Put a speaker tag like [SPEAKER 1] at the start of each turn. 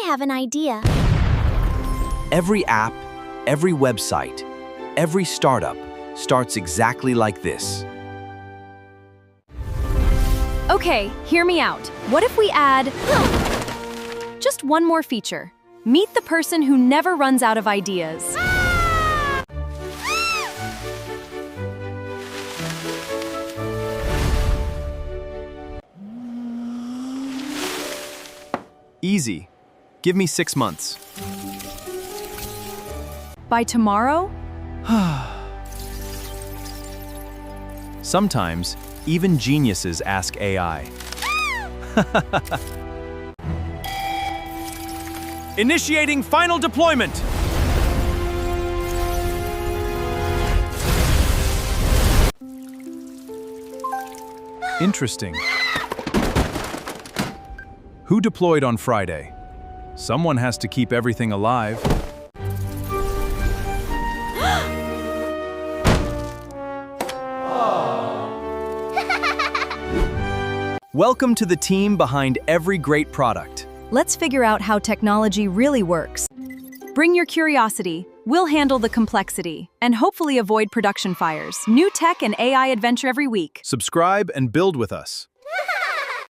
[SPEAKER 1] have an idea.
[SPEAKER 2] Every app, every website, every startup starts exactly like this.
[SPEAKER 3] Okay, hear me out. What if we add just one more feature? Meet the person who never runs out of ideas.
[SPEAKER 4] Easy. Give me 6 months.
[SPEAKER 3] By tomorrow?
[SPEAKER 4] Sometimes, even geniuses ask AI. Initiating final deployment! Interesting. Who deployed on Friday? Someone has to keep everything alive. Welcome to the team behind every great product.
[SPEAKER 3] Let's figure out how technology really works. Bring your curiosity. We'll handle the complexity and hopefully avoid production fires. New tech and AI adventure every week.
[SPEAKER 4] Subscribe and build with us.